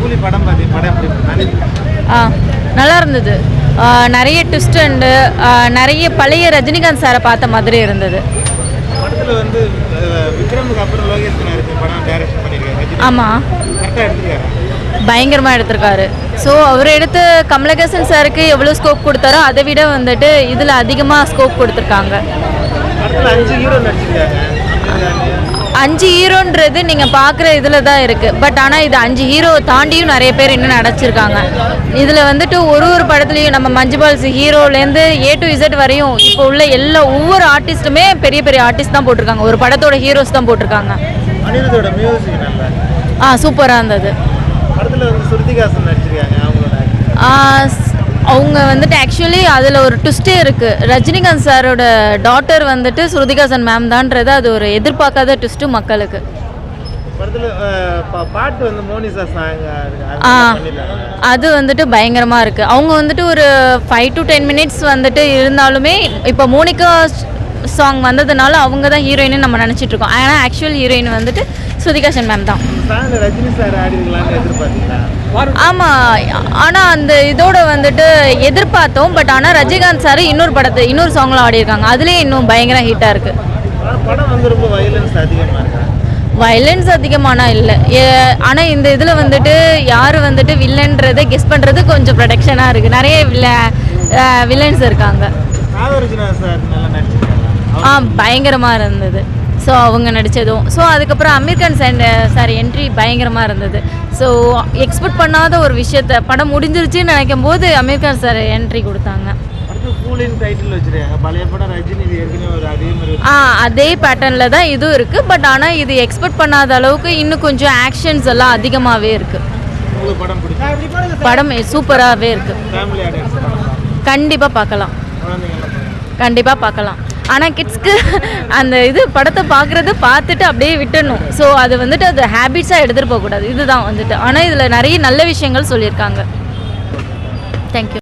கூலி படம் எப்படி நல்லா இருந்தது. நிறைய ட்விஸ்ட் அண்டு நிறைய பழைய ரஜினிகாந்த் சாரை பார்த்த மாதிரி இருந்தது. படத்தில் வந்து விக்ரமுக்கு அப்புறம் லோகேஷ் கனகராஜ் படம் டைரக்ஷன் பண்ணியிருக்காரு. ஆமாம், கரெக்டாக எடுத்துருக்காரு, பயங்கரமாக எடுத்திருக்காரு. ஸோ அவர் எடுத்து கமலஹாசன் சாருக்கு எவ்வளோ ஸ்கோப் கொடுத்தாரோ அதை விட வந்துட்டு இதில் அதிகமாக ஸ்கோப் கொடுத்துருக்காங்க. படத்தில் 5 ஹீரோ நடிச்சிருக்காங்க. 5 ஹீரோன்றது நீங்கள் பார்க்குற இதில் தான் இருக்குது. பட் ஆனால் இது 5 ஹீரோ தாண்டியும் நிறைய பேர் இன்னும் நடிச்சிருக்காங்க. இதில் வந்துட்டு ஒரு படத்துலையும் நம்ம மஞ்சுபால்ஸ் ஹீரோலேருந்து A to Z வரையும் இப்போ உள்ள ஒவ்வொரு ஆர்டிஸ்ட்டுமே பெரிய பெரிய ஆர்டிஸ்ட் தான் போட்டிருக்காங்க. ஒரு படத்தோட ஹீரோஸ் தான் போட்டிருக்காங்க. அனிருத்தோட மியூசிக் நல்லா சூப்பராக இருந்தது. படத்தில் வந்து ஸ்ருதிஹாசன் நடிச்சிருக்காங்க. அவங்க வந்துட்டு ஆக்சுவலி அதில் ஒரு ட்விஸ்டே இருக்குது. ரஜினிகாந்த் சாரோட டாட்டர் வந்துட்டு ஸ்ருதிஹாசன் மேம் தான்றது அது ஒரு எதிர்பார்க்காத ட்விஸ்ட்டு மக்களுக்கு. பாட்டு வந்து மோனிசா சாங் அது வந்துட்டு பயங்கரமாக இருக்குது. அவங்க வந்துட்டு ஒரு 5 to 10 minutes வந்துட்டு இருந்தாலுமே இப்போ மோனிகா சாங் வந்ததுனால அவங்க தான் ஹீரோயின்னு நம்ம நினச்சிட்ருக்கோம். ஆனால் ஆக்சுவல் ஹீரோயின் வந்துட்டு ஸ்ருதிஹாசன் மேம் தான். ரஜினி சார் ஆடிருக்கலாம்னு எதிர்பார்த்தீங்களா? ஆமாம், ஆனால் அந்த இதோட வந்துட்டு எதிர்பார்த்தோம். பட் ஆனால் ரஜினிகாந்த் சார் இன்னொரு சாங்கில் ஆடிருக்காங்க. அதுலேயே இன்னும் பயங்கர ஹீட்டாக இருக்குது. படம் வந்து ரொம்ப வயலன்ஸ் அதிகமானா இல்லை. ஆனால் இந்த இதில் வந்துட்டு யார் வந்துட்டு வில்லன்றதை கெஸ் பண்ணுறது கொஞ்சம் ப்ரொடக்ஷனாக இருக்குது. நிறைய வில்லன்ஸ் இருக்காங்க. பயங்கரமாக இருந்தது. ஸோ அவங்க நடித்ததும் அதுக்கப்புறம் அமீர் கான் சார் என்ட்ரி பயங்கரமாக இருந்தது. ஸோ எக்ஸ்பெக்ட் பண்ணாத ஒரு விஷயத்த படம் முடிஞ்சிருச்சுன்னு நினைக்கும் போது அமீர் கான் சார் என்ட்ரி கொடுத்தாங்க. அதே பேட்டர்னில் தான் இதுவும் இருக்குது. பட் ஆனால் இது எக்ஸ்பெக்ட் பண்ணாத அளவுக்கு இன்னும் கொஞ்சம் ஆக்ஷன்ஸ் எல்லாம் அதிகமாகவே இருக்குது. படம் சூப்பராகவே இருக்குது. கண்டிப்பாக பார்க்கலாம். ஆனால் கிட்ஸ்க்கு அந்த படத்தை பார்த்துட்டு அப்படியே விட்டுடணும். ஸோ அது வந்துட்டு அது ஹேபிட்ஸாக எடுத்துகிட்டு போகக்கூடாது. இதுதான் வந்துட்டு. ஆனால் இதில் நிறைய நல்ல விஷயங்கள் சொல்லியிருக்காங்க. தேங்க்யூ.